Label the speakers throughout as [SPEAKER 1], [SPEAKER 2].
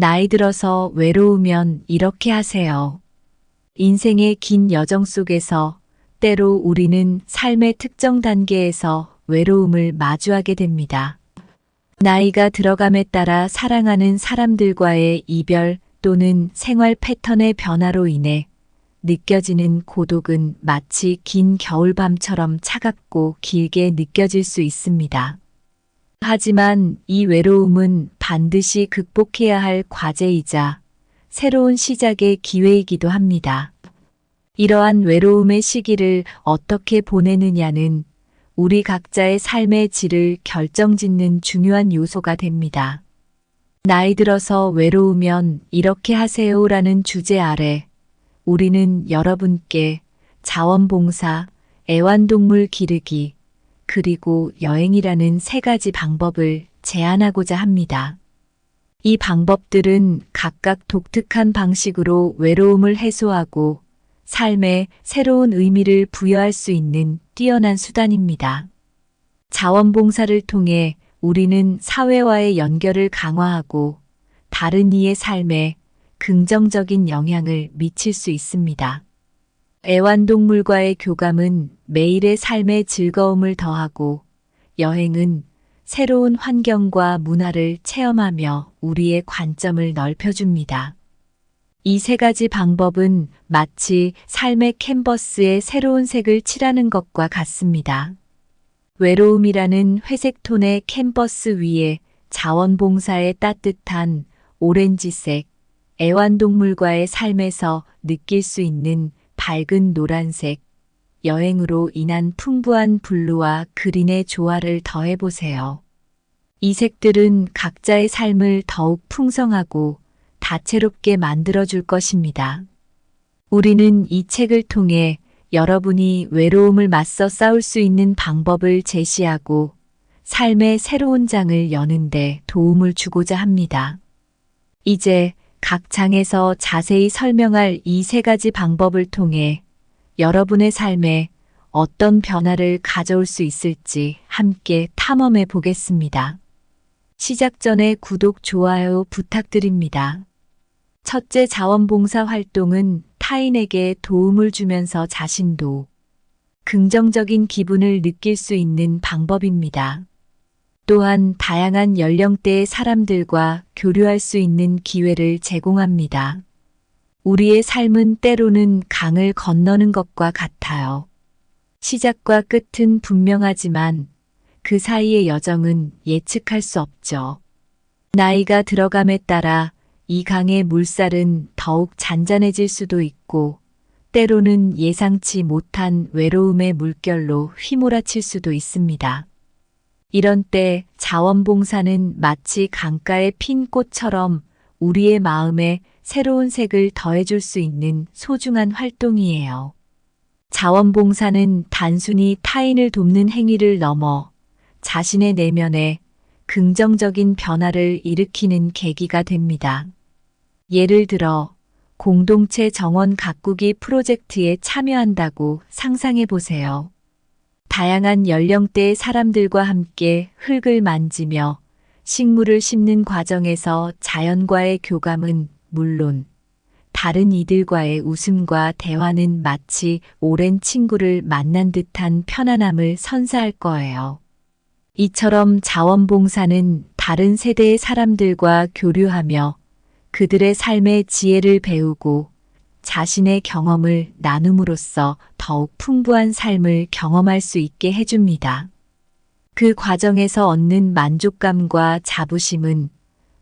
[SPEAKER 1] 나이 들어서 외로우면 이렇게 하세요. 인생의 긴 여정 속에서 때로 우리는 삶의 특정 단계에서 외로움을 마주하게 됩니다. 나이가 들어감에 따라 사랑하는 사람들과의 이별 또는 생활 패턴의 변화로 인해 느껴지는 고독은 마치 긴 겨울밤처럼 차갑고 길게 느껴질 수 있습니다. 하지만 이 외로움은 반드시 극복해야 할 과제이자 새로운 시작의 기회이기도 합니다. 이러한 외로움의 시기를 어떻게 보내느냐는 우리 각자의 삶의 질을 결정짓는 중요한 요소가 됩니다. 나이 들어서 외로우면 이렇게 하세요라는 주제 아래 우리는 여러분께 자원봉사, 애완동물 기르기, 그리고 여행이라는 세 가지 방법을 제안하고자 합니다. 이 방법들은 각각 독특한 방식으로 외로움을 해소하고 삶에 새로운 의미를 부여할 수 있는 뛰어난 수단입니다. 자원봉사를 통해 우리는 사회와의 연결을 강화하고 다른 이의 삶에 긍정적인 영향을 미칠 수 있습니다. 애완동물과의 교감은 매일의 삶의 즐거움을 더하고 여행은 새로운 환경과 문화를 체험하며 우리의 관점을 넓혀줍니다. 이 세 가지 방법은 마치 삶의 캔버스에 새로운 색을 칠하는 것과 같습니다. 외로움이라는 회색 톤의 캔버스 위에 자원봉사의 따뜻한 오렌지색, 애완동물과의 삶에서 느낄 수 있는 밝은 노란색, 여행으로 인한 풍부한 블루와 그린의 조화를 더해보세요. 이 색들은 각자의 삶을 더욱 풍성하고 다채롭게 만들어줄 것입니다. 우리는 이 책을 통해 여러분이 외로움을 맞서 싸울 수 있는 방법을 제시하고 삶의 새로운 장을 여는데 도움을 주고자 합니다. 이제 각 장에서 자세히 설명할 이 세 가지 방법을 통해 여러분의 삶에 어떤 변화를 가져올 수 있을지 함께 탐험해 보겠습니다. 시작 전에 구독, 좋아요 부탁드립니다. 첫째, 자원봉사 활동은 타인에게 도움을 주면서 자신도 긍정적인 기분을 느낄 수 있는 방법입니다. 또한 다양한 연령대의 사람들과 교류할 수 있는 기회를 제공합니다. 우리의 삶은 때로는 강을 건너는 것과 같아요. 시작과 끝은 분명하지만 그 사이의 여정은 예측할 수 없죠. 나이가 들어감에 따라 이 강의 물살은 더욱 잔잔해질 수도 있고 때로는 예상치 못한 외로움의 물결로 휘몰아칠 수도 있습니다. 이런 때 자원봉사는 마치 강가에 핀 꽃처럼 우리의 마음에 새로운 색을 더해줄 수 있는 소중한 활동이에요. 자원봉사는 단순히 타인을 돕는 행위를 넘어 자신의 내면에 긍정적인 변화를 일으키는 계기가 됩니다. 예를 들어 공동체 정원 가꾸기 프로젝트에 참여한다고 상상해 보세요. 다양한 연령대의 사람들과 함께 흙을 만지며 식물을 심는 과정에서 자연과의 교감은 물론 다른 이들과의 웃음과 대화는 마치 오랜 친구를 만난 듯한 편안함을 선사할 거예요. 이처럼 자원봉사는 다른 세대의 사람들과 교류하며 그들의 삶의 지혜를 배우고 자신의 경험을 나눔으로써 더욱 풍부한 삶을 경험할 수 있게 해줍니다. 그 과정에서 얻는 만족감과 자부심은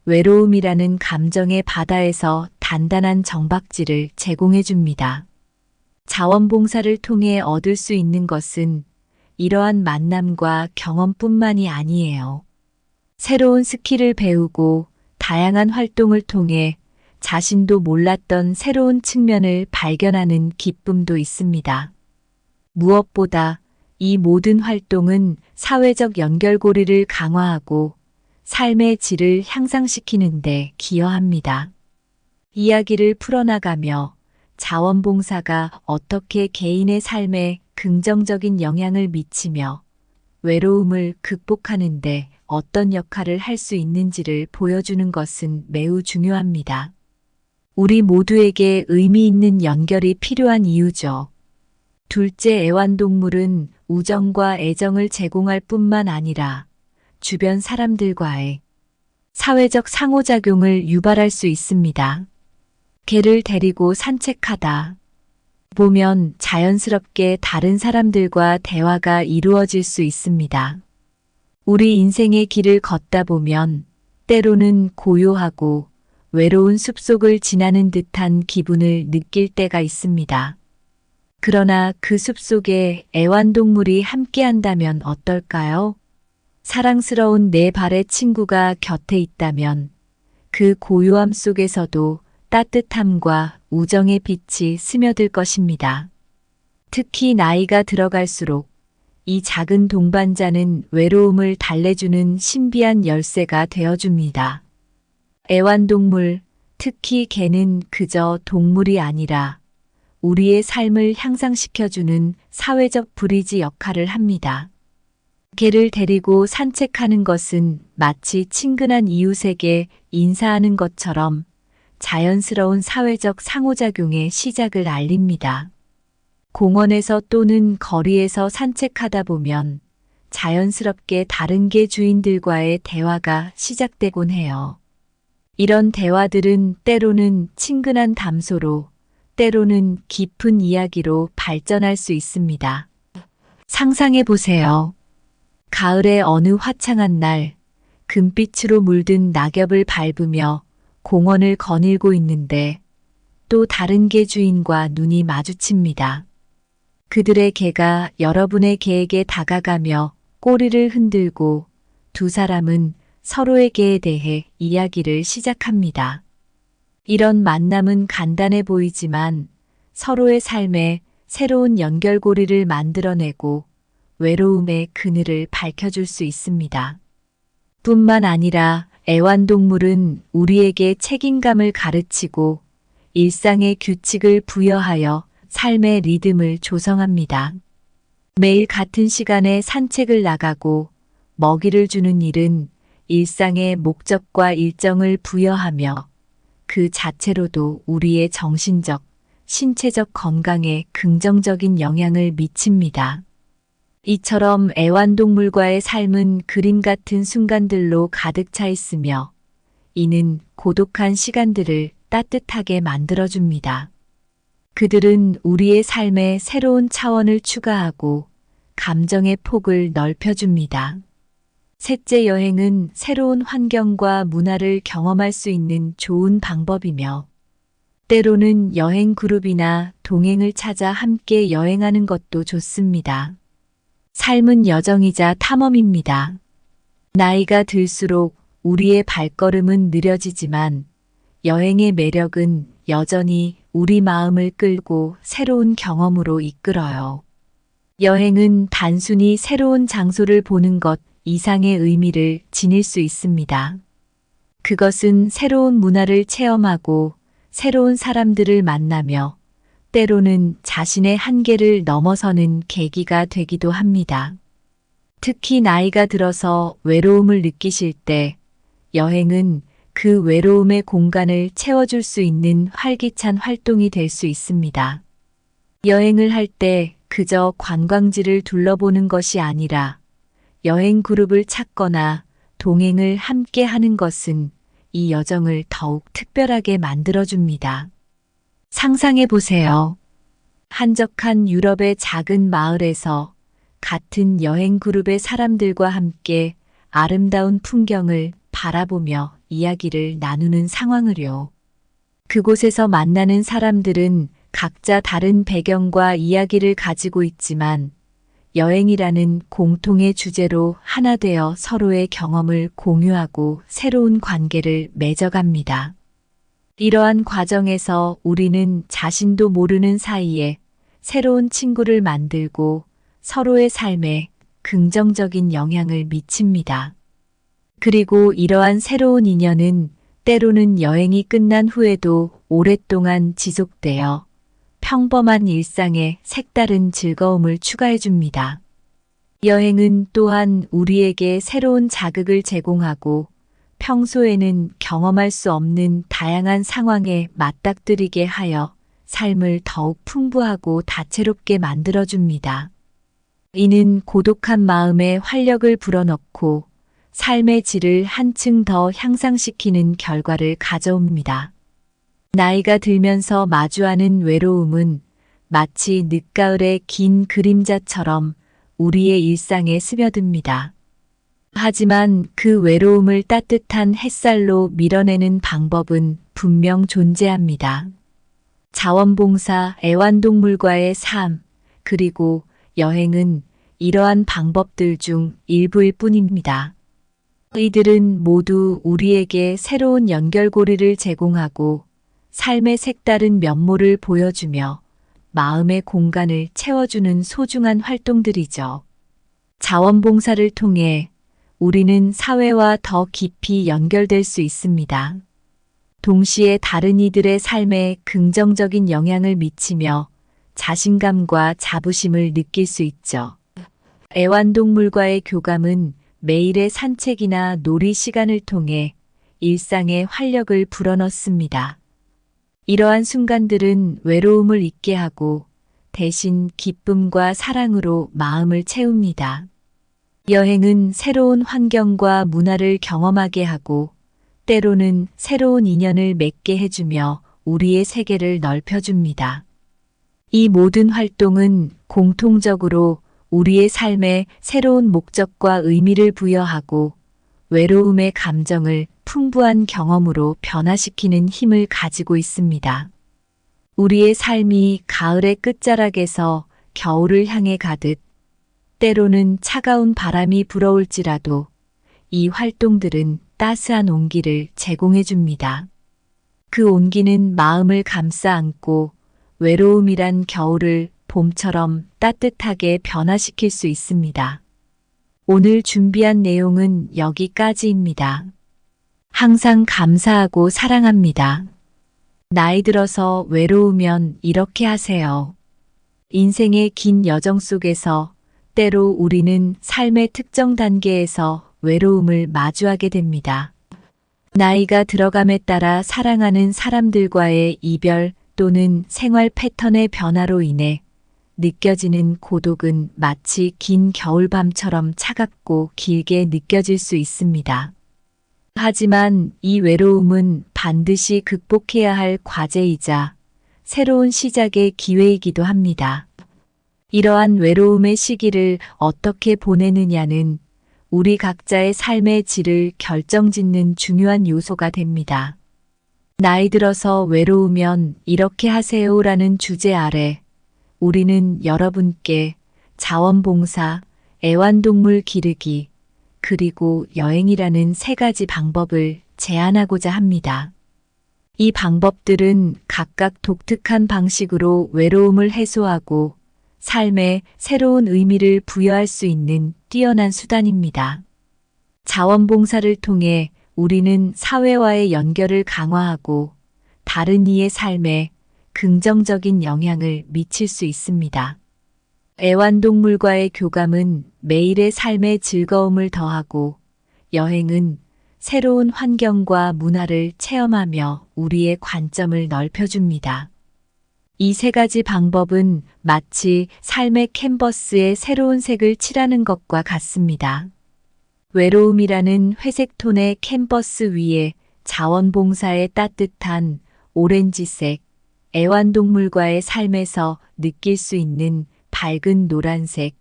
[SPEAKER 1] 외로움이라는 감정의 바다에서 단단한 정박지를 제공해줍니다. 자원봉사를 통해 얻을 수 있는 것은 이러한 만남과 경험뿐만이 아니에요. 새로운 스킬을 배우고 다양한 활동을 통해 자신도 몰랐던 새로운 측면을 발견하는 기쁨도 있습니다. 무엇보다 이 모든 활동은 사회적 연결고리를 강화하고 삶의 질을 향상시키는 데 기여합니다. 이야기를 풀어나가며 자원봉사가 어떻게 개인의 삶에 긍정적인 영향을 미치며 외로움을 극복하는데 어떤 역할을 할 수 있는지를 보여주는 것은 매우 중요합니다. 우리 모두에게 의미 있는 연결이 필요한 이유죠. 둘째, 애완동물은 우정과 애정을 제공할 뿐만 아니라 주변 사람들과의 사회적 상호작용을 유발할 수 있습니다. 개를 데리고 산책하다 보면 자연스럽게 다른 사람들과 대화가 이루어질 수 있습니다. 우리 인생의 길을 걷다 보면 때로는 고요하고 외로운 숲속을 지나는 듯한 기분을 느낄 때가 있습니다. 그러나 그 숲속에 애완동물이 함께한다면 어떨까요? 사랑스러운 내 발의 친구가 곁에 있다면 그 고요함 속에서도 따뜻함과 우정의 빛이 스며들 것입니다. 특히 나이가 들어갈수록 이 작은 동반자는 외로움을 달래주는 신비한 열쇠가 되어줍니다. 애완동물, 특히 개는 그저 동물이 아니라 우리의 삶을 향상시켜주는 사회적 브리지 역할을 합니다. 개를 데리고 산책하는 것은 마치 친근한 이웃에게 인사하는 것처럼 자연스러운 사회적 상호작용의 시작을 알립니다. 공원에서 또는 거리에서 산책하다 보면 자연스럽게 다른 개 주인들과의 대화가 시작되곤 해요. 이런 대화들은 때로는 친근한 담소로, 때로는 깊은 이야기로 발전할 수 있습니다. 상상해 보세요. 가을의 어느 화창한 날, 금빛으로 물든 낙엽을 밟으며 공원을 거닐고 있는데 또 다른 개 주인과 눈이 마주칩니다. 그들의 개가 여러분의 개에게 다가가며 꼬리를 흔들고 두 사람은 서로의 개에 대해 이야기를 시작합니다. 이런 만남은 간단해 보이지만 서로의 삶에 새로운 연결고리를 만들어내고 외로움의 그늘을 밝혀줄 수 있습니다. 뿐만 아니라 애완동물은 우리에게 책임감을 가르치고 일상의 규칙을 부여하여 삶의 리듬을 조성합니다. 매일 같은 시간에 산책을 나가고 먹이를 주는 일은 일상의 목적과 일정을 부여하며 그 자체로도 우리의 정신적, 신체적 건강에 긍정적인 영향을 미칩니다. 이처럼 애완동물과의 삶은 그림 같은 순간들로 가득 차 있으며 이는 고독한 시간들을 따뜻하게 만들어줍니다. 그들은 우리의 삶에 새로운 차원을 추가하고 감정의 폭을 넓혀줍니다. 셋째, 여행은 새로운 환경과 문화를 경험할 수 있는 좋은 방법이며 때로는 여행 그룹이나 동행을 찾아 함께 여행하는 것도 좋습니다. 삶은 여정이자 탐험입니다. 나이가 들수록 우리의 발걸음은 느려지지만 여행의 매력은 여전히 우리 마음을 끌고 새로운 경험으로 이끌어요. 여행은 단순히 새로운 장소를 보는 것 이상의 의미를 지닐 수 있습니다. 그것은 새로운 문화를 체험하고 새로운 사람들을 만나며 때로는 자신의 한계를 넘어서는 계기가 되기도 합니다. 특히 나이가 들어서 외로움을 느끼실 때 여행은 그 외로움의 공간을 채워줄 수 있는 활기찬 활동이 될 수 있습니다. 여행을 할 때 그저 관광지를 둘러보는 것이 아니라 여행 그룹을 찾거나 동행을 함께 하는 것은 이 여정을 더욱 특별하게 만들어줍니다. 상상해 보세요. 한적한 유럽의 작은 마을에서 같은 여행 그룹의 사람들과 함께 아름다운 풍경을 바라보며 이야기를 나누는 상황을요. 그곳에서 만나는 사람들은 각자 다른 배경과 이야기를 가지고 있지만 여행이라는 공통의 주제로 하나 되어 서로의 경험을 공유하고 새로운 관계를 맺어갑니다. 이러한 과정에서 우리는 자신도 모르는 사이에 새로운 친구를 만들고 서로의 삶에 긍정적인 영향을 미칩니다. 그리고 이러한 새로운 인연은 때로는 여행이 끝난 후에도 오랫동안 지속되어 평범한 일상에 색다른 즐거움을 추가해 줍니다. 여행은 또한 우리에게 새로운 자극을 제공하고 평소에는 경험할 수 없는 다양한 상황에 맞닥뜨리게 하여 삶을 더욱 풍부하고 다채롭게 만들어줍니다. 이는 고독한 마음에 활력을 불어넣고 삶의 질을 한층 더 향상시키는 결과를 가져옵니다. 나이가 들면서 마주하는 외로움은 마치 늦가을의 긴 그림자처럼 우리의 일상에 스며듭니다. 하지만 그 외로움을 따뜻한 햇살로 밀어내는 방법은 분명 존재합니다. 자원봉사, 애완동물과의 삶, 그리고 여행은 이러한 방법들 중 일부일 뿐입니다. 이들은 모두 우리에게 새로운 연결고리를 제공하고 삶의 색다른 면모를 보여주며 마음의 공간을 채워주는 소중한 활동들이죠. 자원봉사를 통해 우리는 사회와 더 깊이 연결될 수 있습니다. 동시에 다른 이들의 삶에 긍정적인 영향을 미치며 자신감과 자부심을 느낄 수 있죠. 애완동물과의 교감은 매일의 산책이나 놀이 시간을 통해 일상에 활력을 불어넣습니다. 이러한 순간들은 외로움을 잊게 하고 대신 기쁨과 사랑으로 마음을 채웁니다. 여행은 새로운 환경과 문화를 경험하게 하고 때로는 새로운 인연을 맺게 해주며 우리의 세계를 넓혀줍니다. 이 모든 활동은 공통적으로 우리의 삶에 새로운 목적과 의미를 부여하고 외로움의 감정을 풍부한 경험으로 변화시키는 힘을 가지고 있습니다. 우리의 삶이 가을의 끝자락에서 겨울을 향해 가듯 때로는 차가운 바람이 불어올지라도 이 활동들은 따스한 온기를 제공해 줍니다. 그 온기는 마음을 감싸 안고 외로움이란 겨울을 봄처럼 따뜻하게 변화시킬 수 있습니다. 오늘 준비한 내용은 여기까지입니다. 항상 감사하고 사랑합니다. 나이 들어서 외로우면 이렇게 하세요. 인생의 긴 여정 속에서 때로 우리는 삶의 특정 단계에서 외로움을 마주하게 됩니다. 나이가 들어감에 따라 사랑하는 사람들과의 이별 또는 생활 패턴의 변화로 인해 느껴지는 고독은 마치 긴 겨울밤처럼 차갑고 길게 느껴질 수 있습니다. 하지만 이 외로움은 반드시 극복해야 할 과제이자 새로운 시작의 기회이기도 합니다. 이러한 외로움의 시기를 어떻게 보내느냐는 우리 각자의 삶의 질을 결정짓는 중요한 요소가 됩니다. 나이 들어서 외로우면 이렇게 하세요라는 주제 아래 우리는 여러분께 자원봉사, 애완동물 기르기, 그리고 여행이라는 세 가지 방법을 제안하고자 합니다. 이 방법들은 각각 독특한 방식으로 외로움을 해소하고 삶에 새로운 의미를 부여할 수 있는 뛰어난 수단입니다. 자원봉사를 통해 우리는 사회와의 연결을 강화하고 다른 이의 삶에 긍정적인 영향을 미칠 수 있습니다. 애완동물과의 교감은 매일의 삶의 즐거움을 더하고 여행은 새로운 환경과 문화를 체험하며 우리의 관점을 넓혀줍니다. 이 세 가지 방법은 마치 삶의 캔버스에 새로운 색을 칠하는 것과 같습니다. 외로움이라는 회색 톤의 캔버스 위에 자원봉사의 따뜻한 오렌지색, 애완동물과의 삶에서 느낄 수 있는 밝은 노란색,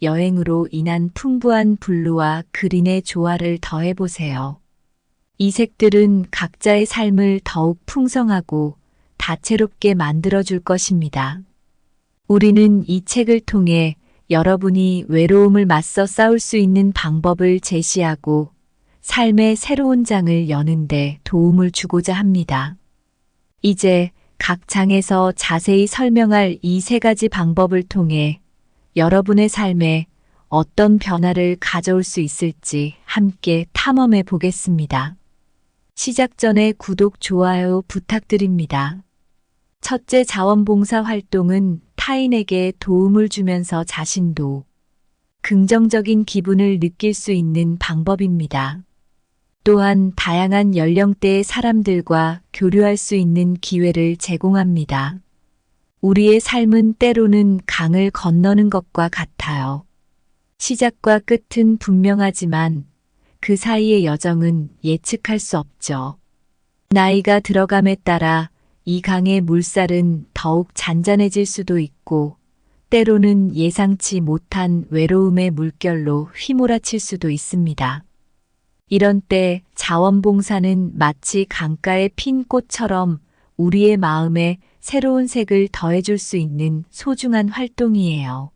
[SPEAKER 1] 여행으로 인한 풍부한 블루와 그린의 조화를 더해보세요. 이 색들은 각자의 삶을 더욱 풍성하고 다채롭게 만들어줄 것입니다. 우리는 이 책을 통해 여러분이 외로움을 맞서 싸울 수 있는 방법을 제시하고 삶의 새로운 장을 여는데 도움을 주고자 합니다. 이제 각 장에서 자세히 설명할 이 세 가지 방법을 통해 여러분의 삶에 어떤 변화를 가져올 수 있을지 함께 탐험해 보겠습니다. 시작 전에 구독, 좋아요 부탁드립니다. 첫째, 자원봉사 활동은 타인에게 도움을 주면서 자신도 긍정적인 기분을 느낄 수 있는 방법입니다. 또한 다양한 연령대의 사람들과 교류할 수 있는 기회를 제공합니다. 우리의 삶은 때로는 강을 건너는 것과 같아요. 시작과 끝은 분명하지만 그 사이의 여정은 예측할 수 없죠. 나이가 들어감에 따라 이 강의 물살은 더욱 잔잔해질 수도 있고, 때로는 예상치 못한 외로움의 물결로 휘몰아칠 수도 있습니다. 이런 때 자원봉사는 마치 강가에 핀 꽃처럼 우리의 마음에 새로운 색을 더해줄 수 있는 소중한 활동이에요.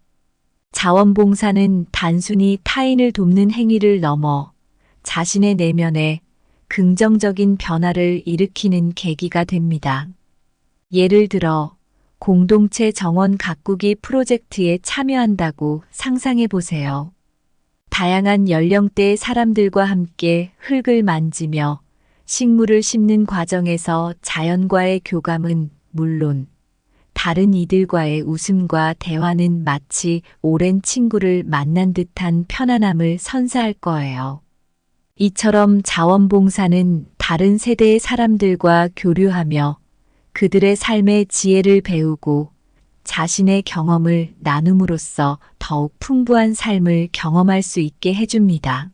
[SPEAKER 1] 자원봉사는 단순히 타인을 돕는 행위를 넘어 자신의 내면에 긍정적인 변화를 일으키는 계기가 됩니다. 예를 들어 공동체 정원 가꾸기 프로젝트에 참여한다고 상상해 보세요. 다양한 연령대의 사람들과 함께 흙을 만지며 식물을 심는 과정에서 자연과의 교감은 물론 다른 이들과의 웃음과 대화는 마치 오랜 친구를 만난 듯한 편안함을 선사할 거예요. 이처럼 자원봉사는 다른 세대의 사람들과 교류하며 그들의 삶의 지혜를 배우고 자신의 경험을 나눔으로써 더욱 풍부한 삶을 경험할 수 있게 해줍니다.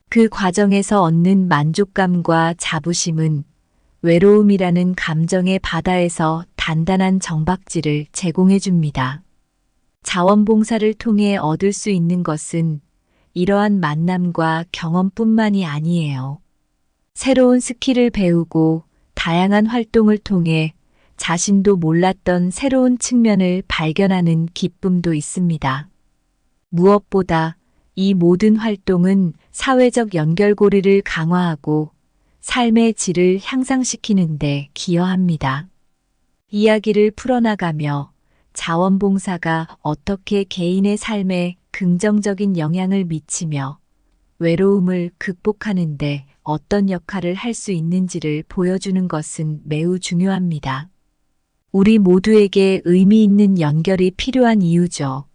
[SPEAKER 1] 그 과정에서 얻는 만족감과 자부심은 외로움이라는 감정의 바다에서 단단한 정박지를 제공해 줍니다. 자원봉사를 통해 얻을 수 있는 것은 이러한 만남과 경험뿐만이 아니에요. 새로운 스킬을 배우고 다양한 활동을 통해 자신도 몰랐던 새로운 측면을 발견하는 기쁨도 있습니다. 무엇보다 이 모든 활동은 사회적 연결고리를 강화하고 삶의 질을 향상시키는 데 기여합니다. 이야기를 풀어나가며 자원봉사가 어떻게 개인의 삶에 긍정적인 영향을 미치며 외로움을 극복하는 데 어떤 역할을 할 수 있는지를 보여주는 것은 매우 중요합니다. 우리 모두에게 의미 있는 연결이 필요한 이유죠.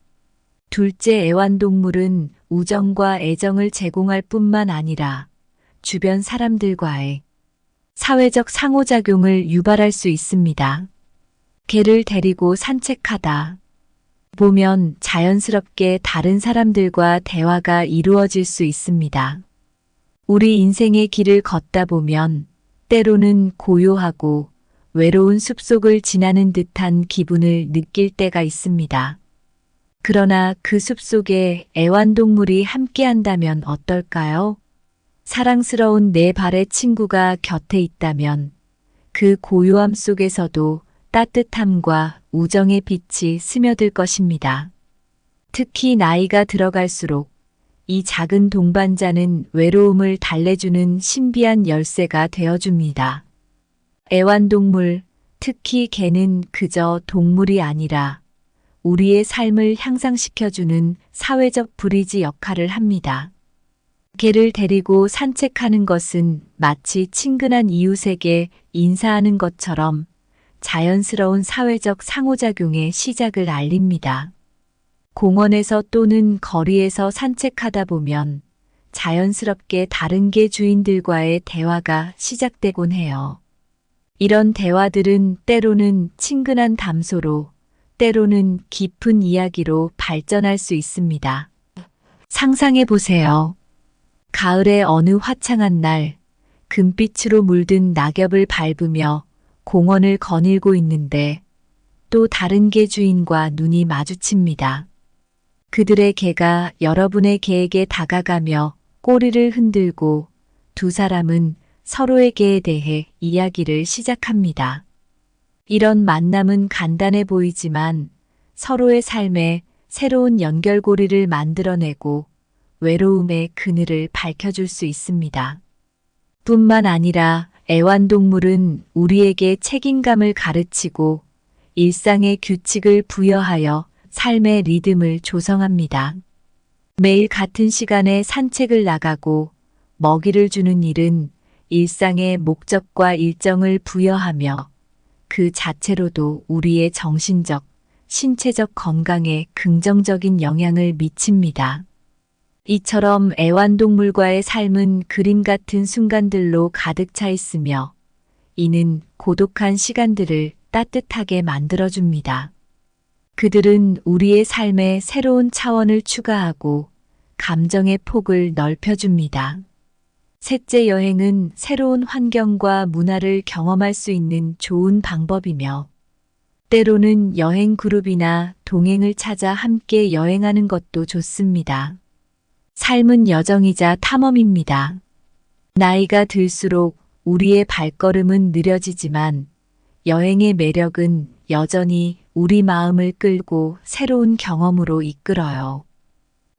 [SPEAKER 1] 둘째, 애완동물은 우정과 애정을 제공할 뿐만 아니라 주변 사람들과의 사회적 상호작용을 유발할 수 있습니다. 개를 데리고 산책하다 보면 자연스럽게 다른 사람들과 대화가 이루어질 수 있습니다. 우리 인생의 길을 걷다 보면 때로는 고요하고 외로운 숲속을 지나는 듯한 기분을 느낄 때가 있습니다. 그러나 그 숲속에 애완동물이 함께한다면 어떨까요? 사랑스러운 내 발의 친구가 곁에 있다면 그 고요함 속에서도 따뜻함과 우정의 빛이 스며들 것입니다. 특히 나이가 들어갈수록 이 작은 동반자는 외로움을 달래주는 신비한 열쇠가 되어줍니다. 애완동물, 특히 개는 그저 동물이 아니라 우리의 삶을 향상시켜주는 사회적 브리지 역할을 합니다. 개를 데리고 산책하는 것은 마치 친근한 이웃에게 인사하는 것처럼 자연스러운 사회적 상호작용의 시작을 알립니다. 공원에서 또는 거리에서 산책하다 보면 자연스럽게 다른 개 주인들과의 대화가 시작되곤 해요. 이런 대화들은 때로는 친근한 담소로, 때로는 깊은 이야기로 발전할 수 있습니다. 상상해 보세요. 가을의 어느 화창한 날, 금빛으로 물든 낙엽을 밟으며 공원을 거닐고 있는데 또 다른 개 주인과 눈이 마주칩니다. 그들의 개가 여러분의 개에게 다가가며 꼬리를 흔들고 두 사람은 서로의 개에 대해 이야기를 시작합니다. 이런 만남은 간단해 보이지만 서로의 삶에 새로운 연결고리를 만들어내고 외로움의 그늘을 밝혀줄 수 있습니다. 뿐만 아니라 애완동물은 우리에게 책임감을 가르치고 일상의 규칙을 부여하여 삶의 리듬을 조성합니다. 매일 같은 시간에 산책을 나가고 먹이를 주는 일은 일상의 목적과 일정을 부여하며 그 자체로도 우리의 정신적, 신체적 건강에 긍정적인 영향을 미칩니다. 이처럼 애완동물과의 삶은 그림 같은 순간들로 가득 차 있으며 이는 고독한 시간들을 따뜻하게 만들어줍니다. 그들은 우리의 삶에 새로운 차원을 추가하고 감정의 폭을 넓혀줍니다. 셋째, 여행은 새로운 환경과 문화를 경험할 수 있는 좋은 방법이며 때로는 여행 그룹이나 동행을 찾아 함께 여행하는 것도 좋습니다. 삶은 여정이자 탐험입니다. 나이가 들수록 우리의 발걸음은 느려지지만 여행의 매력은 여전히 우리 마음을 끌고 새로운 경험으로 이끌어요.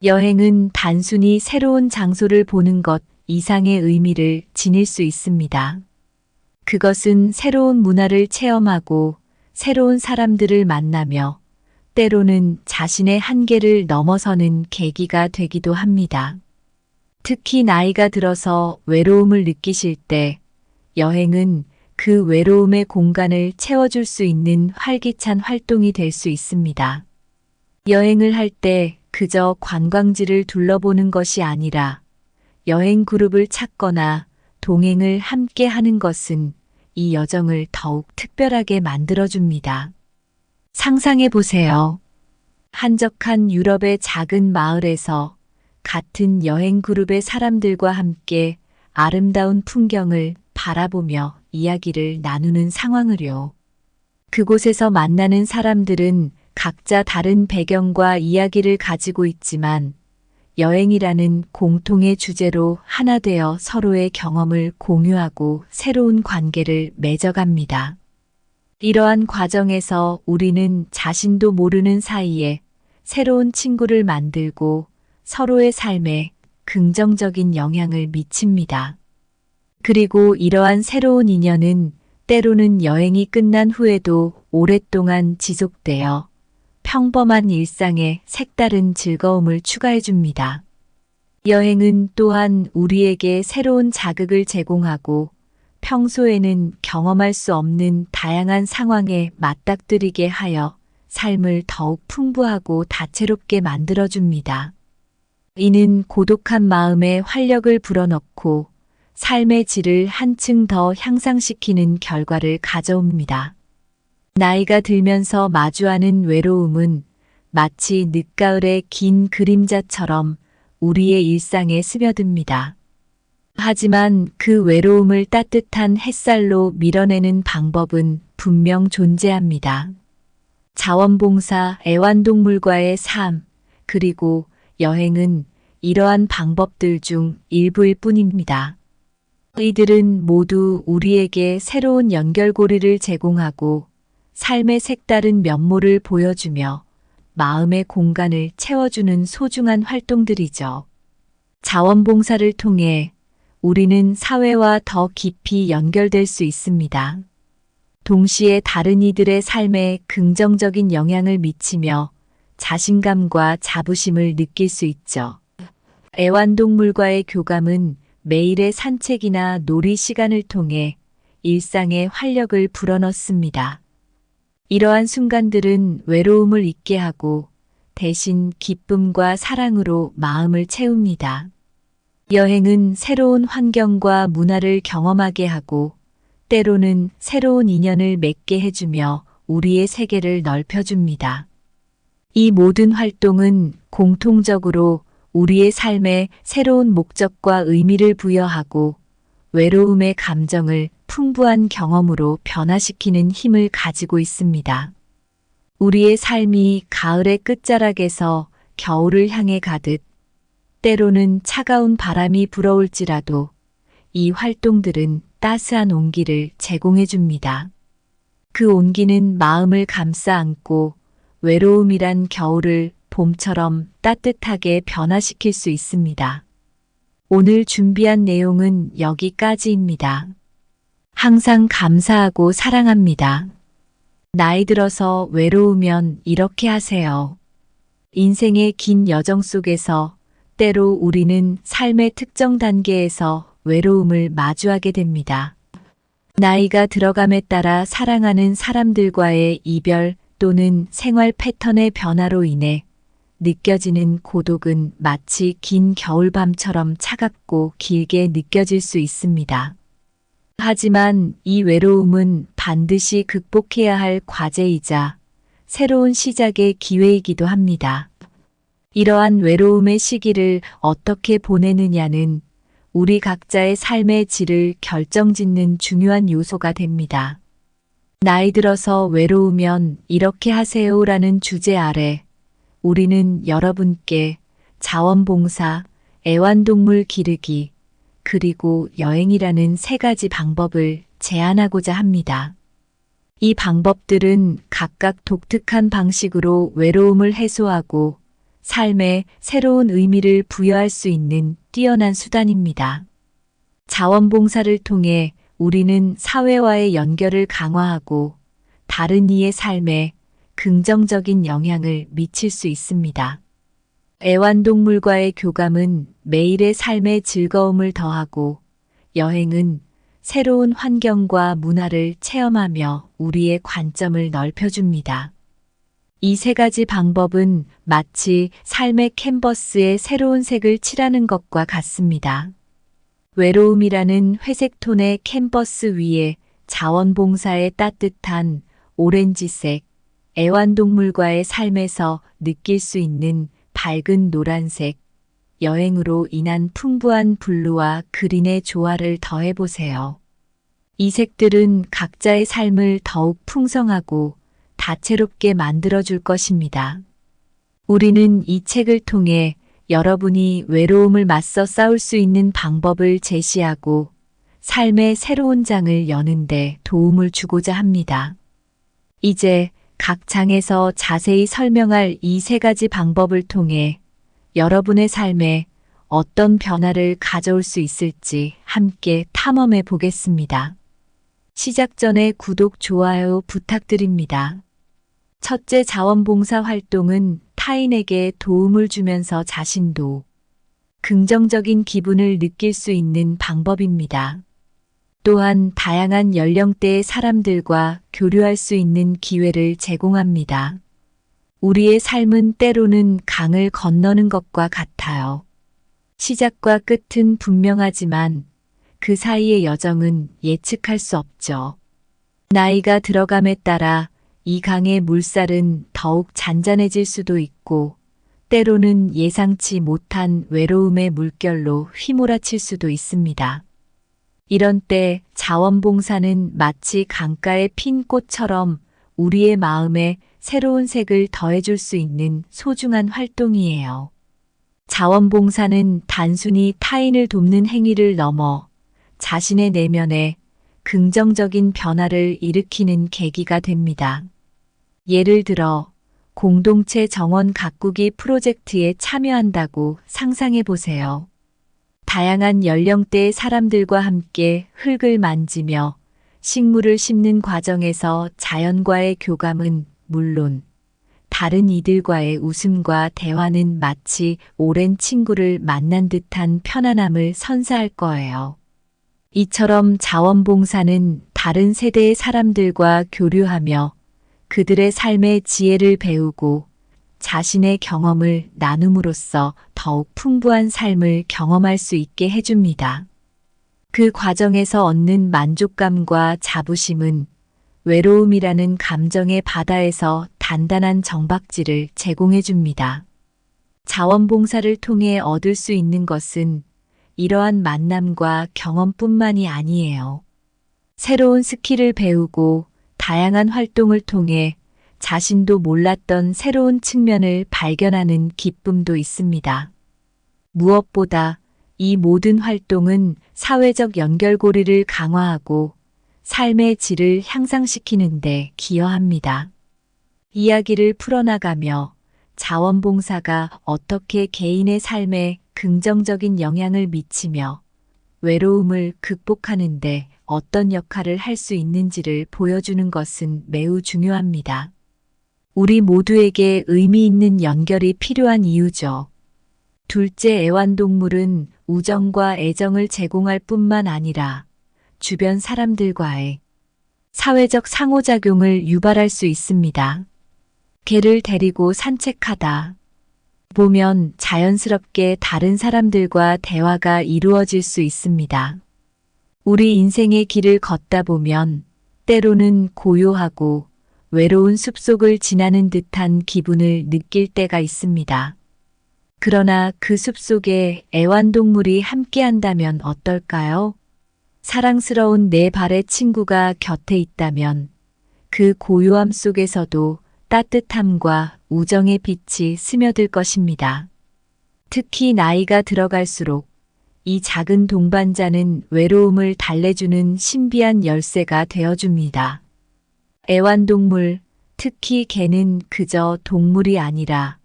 [SPEAKER 1] 여행은 단순히 새로운 장소를 보는 것 이상의 의미를 지닐 수 있습니다. 그것은 새로운 문화를 체험하고 새로운 사람들을 만나며 때로는 자신의 한계를 넘어서는 계기가 되기도 합니다. 특히 나이가 들어서 외로움을 느끼실 때 여행은 그 외로움의 공간을 채워줄 수 있는 활기찬 활동이 될 수 있습니다. 여행을 할 때 그저 관광지를 둘러보는 것이 아니라 여행 그룹을 찾거나 동행을 함께 하는 것은 이 여정을 더욱 특별하게 만들어줍니다. 상상해 보세요. 한적한 유럽의 작은 마을에서 같은 여행 그룹의 사람들과 함께 아름다운 풍경을 바라보며 이야기를 나누는 상황을요. 그곳에서 만나는 사람들은 각자 다른 배경과 이야기를 가지고 있지만 여행이라는 공통의 주제로 하나 되어 서로의 경험을 공유하고 새로운 관계를 맺어갑니다. 이러한 과정에서 우리는 자신도 모르는 사이에 새로운 친구를 만들고 서로의 삶에 긍정적인 영향을 미칩니다. 그리고 이러한 새로운 인연은 때로는 여행이 끝난 후에도 오랫동안 지속되어 평범한 일상에 색다른 즐거움을 추가해 줍니다. 여행은 또한 우리에게 새로운 자극을 제공하고 평소에는 경험할 수 없는 다양한 상황에 맞닥뜨리게 하여 삶을 더욱 풍부하고 다채롭게 만들어줍니다. 이는 고독한 마음에 활력을 불어넣고 삶의 질을 한층 더 향상시키는 결과를 가져옵니다. 나이가 들면서 마주하는 외로움은 마치 늦가을의 긴 그림자처럼 우리의 일상에 스며듭니다. 하지만 그 외로움을 따뜻한 햇살로 밀어내는 방법은 분명 존재합니다. 자원봉사, 애완동물과의 삶, 그리고 여행은 이러한 방법들 중 일부일 뿐입니다. 이들은 모두 우리에게 새로운 연결고리를 제공하고 삶의 색다른 면모를 보여주며 마음의 공간을 채워주는 소중한 활동들이죠. 자원봉사를 통해 우리는 사회와 더 깊이 연결될 수 있습니다. 동시에 다른 이들의 삶에 긍정적인 영향을 미치며 자신감과 자부심을 느낄 수 있죠. 애완동물과의 교감은 매일의 산책이나 놀이 시간을 통해 일상에 활력을 불어넣습니다. 이러한 순간들은 외로움을 잊게 하고 대신 기쁨과 사랑으로 마음을 채웁니다. 여행은 새로운 환경과 문화를 경험하게 하고 때로는 새로운 인연을 맺게 해주며 우리의 세계를 넓혀줍니다. 이 모든 활동은 공통적으로 우리의 삶에 새로운 목적과 의미를 부여하고 외로움의 감정을 풍부한 경험으로 변화시키는 힘을 가지고 있습니다. 우리의 삶이 가을의 끝자락에서 겨울을 향해 가듯 때로는 차가운 바람이 불어올지라도 이 활동들은 따스한 온기를 제공해 줍니다. 그 온기는 마음을 감싸 안고 외로움이란 겨울을 봄처럼 따뜻하게 변화시킬 수 있습니다. 오늘 준비한 내용은 여기까지입니다. 항상 감사하고 사랑합니다. 나이 들어서 외로우면 이렇게 하세요. 인생의 긴 여정 속에서 때로 우리는 삶의 특정 단계에서 외로움을 마주하게 됩니다. 나이가 들어감에 따라 사랑하는 사람들과의 이별, 또는 생활 패턴의 변화로 인해 느껴지는 고독은 마치 긴 겨울밤처럼 차갑고 길게 느껴질 수 있습니다. 하지만 이 외로움은 반드시 극복해야 할 과제이자 새로운 시작의 기회이기도 합니다. 이러한 외로움의 시기를 어떻게 보내느냐는 우리 각자의 삶의 질을 결정짓는 중요한 요소가 됩니다. 나이 들어서 외로우면 이렇게 하세요라는 주제 아래 우리는 여러분께 자원봉사, 애완동물 기르기, 그리고 여행이라는 세 가지 방법을 제안하고자 합니다. 이 방법들은 각각 독특한 방식으로 외로움을 해소하고 삶에 새로운 의미를 부여할 수 있는 뛰어난 수단입니다. 자원봉사를 통해 우리는 사회와의 연결을 강화하고 다른 이의 삶에 긍정적인 영향을 미칠 수 있습니다. 애완동물과의 교감은 매일의 삶의 즐거움을 더하고 여행은 새로운 환경과 문화를 체험하며 우리의 관점을 넓혀줍니다. 이 세 가지 방법은 마치 삶의 캔버스에 새로운 색을 칠하는 것과 같습니다. 외로움이라는 회색 톤의 캔버스 위에 자원봉사의 따뜻한 오렌지색, 애완동물과의 삶에서 느낄 수 있는 밝은 노란색, 여행으로 인한 풍부한 블루와 그린의 조화를 더해보세요. 이 색들은 각자의 삶을 더욱 풍성하고 다채롭게 만들어줄 것입니다. 우리는 이 책을 통해 여러분이 외로움을 맞서 싸울 수 있는 방법을 제시하고 삶의 새로운 장을 여는데 도움을 주고자 합니다. 이제 각 장에서 자세히 설명할 이 세 가지 방법을 통해 여러분의 삶에 어떤 변화를 가져올 수 있을지 함께 탐험해 보겠습니다. 시작 전에 구독, 좋아요 부탁드립니다. 첫째, 자원봉사 활동은 타인에게 도움을 주면서 자신도 긍정적인 기분을 느낄 수 있는 방법입니다. 또한 다양한 연령대의 사람들과 교류할 수 있는 기회를 제공합니다. 우리의 삶은 때로는 강을 건너는 것과 같아요. 시작과 끝은 분명하지만 그 사이의 여정은 예측할 수 없죠. 나이가 들어감에 따라 이 강의 물살은 더욱 잔잔해질 수도 있고 때로는 예상치 못한 외로움의 물결로 휘몰아칠 수도 있습니다. 이런 때 자원봉사는 마치 강가에 핀 꽃처럼 우리의 마음에 새로운 색을 더해줄 수 있는 소중한 활동이에요. 자원봉사는 단순히 타인을 돕는 행위를 넘어 자신의 내면에 긍정적인 변화를 일으키는 계기가 됩니다. 예를 들어 공동체 정원 가꾸기 프로젝트에 참여한다고 상상해 보세요. 다양한 연령대의 사람들과 함께 흙을 만지며 식물을 심는 과정에서 자연과의 교감은 물론 다른 이들과의 웃음과 대화는 마치 오랜 친구를 만난 듯한 편안함을 선사할 거예요. 이처럼 자원봉사는 다른 세대의 사람들과 교류하며 그들의 삶의 지혜를 배우고 자신의 경험을 나눔으로써 더욱 풍부한 삶을 경험할 수 있게 해줍니다. 그 과정에서 얻는 만족감과 자부심은 외로움이라는 감정의 바다에서 단단한 정박지를 제공해줍니다. 자원봉사를 통해 얻을 수 있는 것은 이러한 만남과 경험뿐만이 아니에요. 새로운 스킬을 배우고 다양한 활동을 통해 자신도 몰랐던 새로운 측면을 발견하는 기쁨도 있습니다. 무엇보다 이 모든 활동은 사회적 연결고리를 강화하고 삶의 질을 향상시키는 데 기여합니다. 이야기를 풀어나가며 자원봉사가 어떻게 개인의 삶에 긍정적인 영향을 미치며 외로움을 극복하는 데 어떤 역할을 할 수 있는지를 보여주는 것은 매우 중요합니다. 우리 모두에게 의미 있는 연결이 필요한 이유죠. 둘째, 애완동물은 우정과 애정을 제공할 뿐만 아니라 주변 사람들과의 사회적 상호작용을 유발할 수 있습니다. 개를 데리고 산책하다 보면 자연스럽게 다른 사람들과 대화가 이루어질 수 있습니다. 우리 인생의 길을 걷다 보면 때로는 고요하고 외로운 숲속을 지나는 듯한 기분을 느낄 때가 있습니다. 그러나 그 숲속에 애완동물이 함께한다면 어떨까요? 사랑스러운 내 발의 친구가 곁에 있다면 그 고요함 속에서도 따뜻함과 우정의 빛이 스며들 것입니다. 특히 나이가 들어갈수록 이 작은 동반자는 외로움을 달래주는 신비한 열쇠가 되어줍니다. 애완동물, 특히 개는 그저 동물이 아니라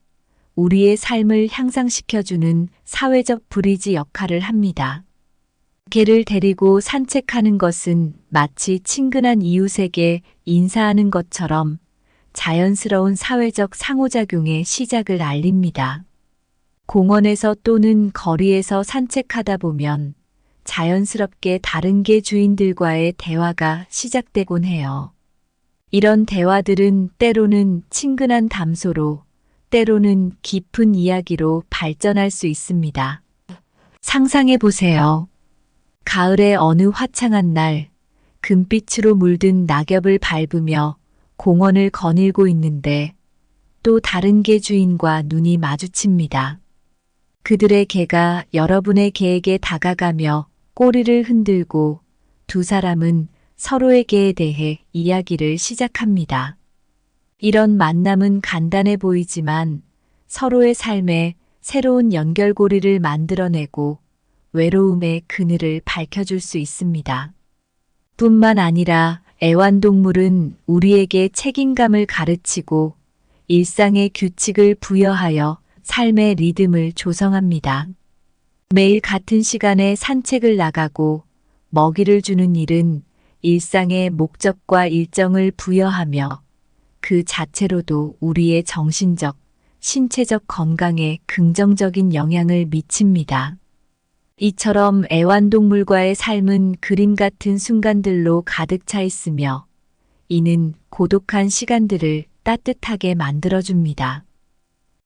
[SPEAKER 1] 우리의 삶을 향상시켜주는 사회적 브리지 역할을 합니다. 개를 데리고 산책하는 것은 마치 친근한 이웃에게 인사하는 것처럼 자연스러운 사회적 상호작용의 시작을 알립니다. 공원에서 또는 거리에서 산책하다 보면 자연스럽게 다른 개 주인들과의 대화가 시작되곤 해요. 이런 대화들은 때로는 친근한 담소로, 때로는 깊은 이야기로 발전할 수 있습니다. 상상해 보세요. 가을의 어느 화창한 날, 금빛으로 물든 낙엽을 밟으며 공원을 거닐고 있는데 또 다른 개 주인과 눈이 마주칩니다. 그들의 개가 여러분의 개에게 다가가며 꼬리를 흔들고 두 사람은 서로의 개에 대해 이야기를 시작합니다. 이런 만남은 간단해 보이지만 서로의 삶에 새로운 연결고리를 만들어내고 외로움의 그늘을 밝혀줄 수 있습니다. 뿐만 아니라 애완동물은 우리에게 책임감을 가르치고 일상의 규칙을 부여하여 삶의 리듬을 조성합니다. 매일 같은 시간에 산책을 나가고 먹이를 주는 일은 일상의 목적과 일정을 부여하며 그 자체로도 우리의 정신적, 신체적 건강에 긍정적인 영향을 미칩니다. 이처럼 애완동물과의 삶은 그림 같은 순간들로 가득 차 있으며 이는 고독한 시간들을 따뜻하게 만들어줍니다.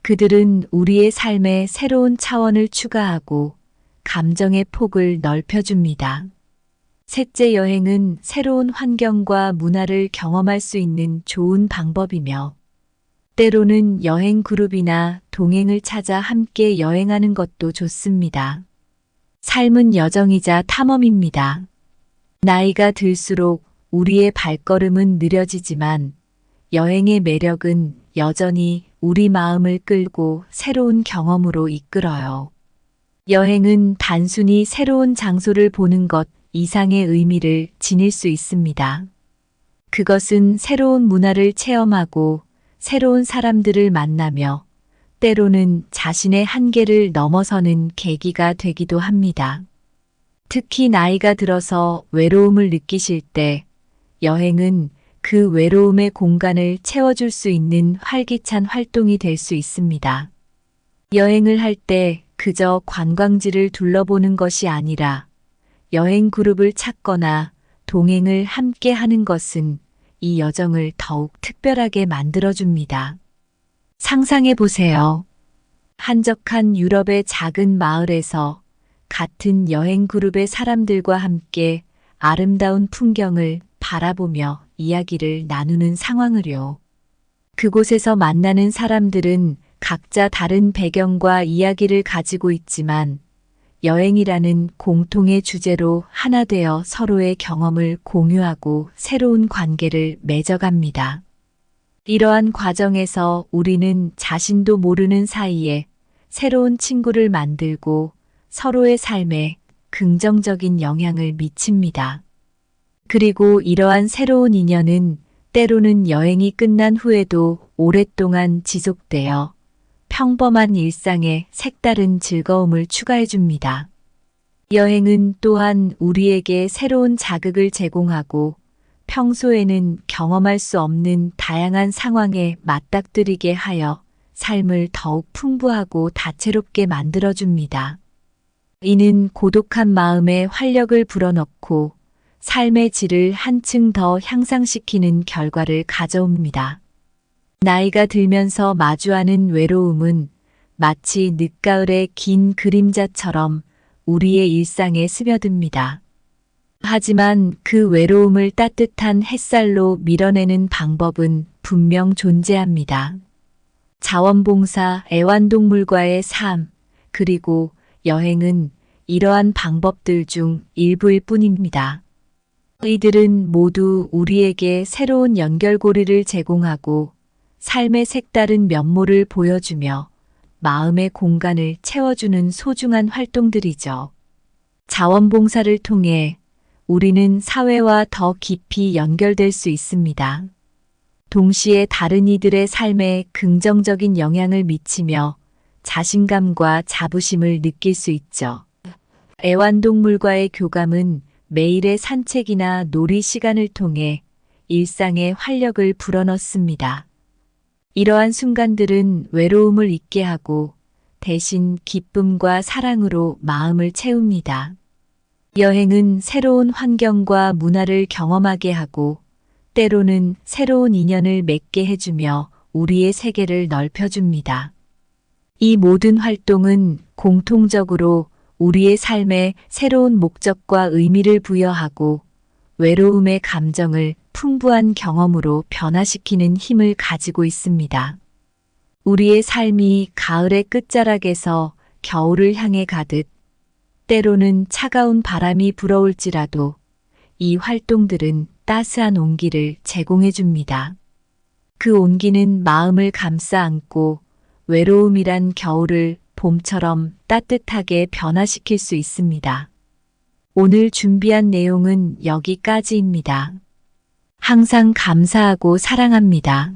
[SPEAKER 1] 그들은 우리의 삶에 새로운 차원을 추가하고 감정의 폭을 넓혀줍니다. 셋째, 여행은 새로운 환경과 문화를 경험할 수 있는 좋은 방법이며 때로는 여행 그룹이나 동행을 찾아 함께 여행하는 것도 좋습니다. 삶은 여정이자 탐험입니다. 나이가 들수록 우리의 발걸음은 느려지지만 여행의 매력은 여전히 우리 마음을 끌고 새로운 경험으로 이끌어요. 여행은 단순히 새로운 장소를 보는 것 이상의 의미를 지닐 수 있습니다. 그것은 새로운 문화를 체험하고 새로운 사람들을 만나며 때로는 자신의 한계를 넘어서는 계기가 되기도 합니다. 특히 나이가 들어서 외로움을 느끼실 때 여행은 그 외로움의 공간을 채워줄 수 있는 활기찬 활동이 될 수 있습니다. 여행을 할 때 그저 관광지를 둘러보는 것이 아니라 여행 그룹을 찾거나 동행을 함께 하는 것은 이 여정을 더욱 특별하게 만들어줍니다. 상상해 보세요. 한적한 유럽의 작은 마을에서 같은 여행 그룹의 사람들과 함께 아름다운 풍경을 바라보며 이야기를 나누는 상황을요. 그곳에서 만나는 사람들은 각자 다른 배경과 이야기를 가지고 있지만 여행이라는 공통의 주제로 하나 되어 서로의 경험을 공유하고 새로운 관계를 맺어갑니다. 이러한 과정에서 우리는 자신도 모르는 사이에 새로운 친구를 만들고 서로의 삶에 긍정적인 영향을 미칩니다. 그리고 이러한 새로운 인연은 때로는 여행이 끝난 후에도 오랫동안 지속되어 평범한 일상에 색다른 즐거움을 추가해 줍니다. 여행은 또한 우리에게 새로운 자극을 제공하고 평소에는 경험할 수 없는 다양한 상황에 맞닥뜨리게 하여 삶을 더욱 풍부하고 다채롭게 만들어줍니다. 이는 고독한 마음에 활력을 불어넣고 삶의 질을 한층 더 향상시키는 결과를 가져옵니다. 나이가 들면서 마주하는 외로움은 마치 늦가을의 긴 그림자처럼 우리의 일상에 스며듭니다. 하지만 그 외로움을 따뜻한 햇살로 밀어내는 방법은 분명 존재합니다. 자원봉사, 애완동물과의 삶, 그리고 여행은 이러한 방법들 중 일부일 뿐입니다. 이들은 모두 우리에게 새로운 연결고리를 제공하고 삶의 색다른 면모를 보여주며 마음의 공간을 채워주는 소중한 활동들이죠. 자원봉사를 통해 우리는 사회와 더 깊이 연결될 수 있습니다. 동시에 다른 이들의 삶에 긍정적인 영향을 미치며 자신감과 자부심을 느낄 수 있죠. 애완동물과의 교감은 매일의 산책이나 놀이 시간을 통해 일상에 활력을 불어넣습니다. 이러한 순간들은 외로움을 잊게 하고 대신 기쁨과 사랑으로 마음을 채웁니다. 여행은 새로운 환경과 문화를 경험하게 하고 때로는 새로운 인연을 맺게 해주며 우리의 세계를 넓혀줍니다. 이 모든 활동은 공통적으로 우리의 삶에 새로운 목적과 의미를 부여하고 외로움의 감정을 풍부한 경험으로 변화시키는 힘을 가지고 있습니다. 우리의 삶이 가을의 끝자락에서 겨울을 향해 가듯 때로는 차가운 바람이 불어올지라도 이 활동들은 따스한 온기를 제공해 줍니다. 그 온기는 마음을 감싸 안고 외로움이란 겨울을 봄처럼 따뜻하게 변화시킬 수 있습니다. 오늘 준비한 내용은 여기까지입니다. 항상 감사하고 사랑합니다.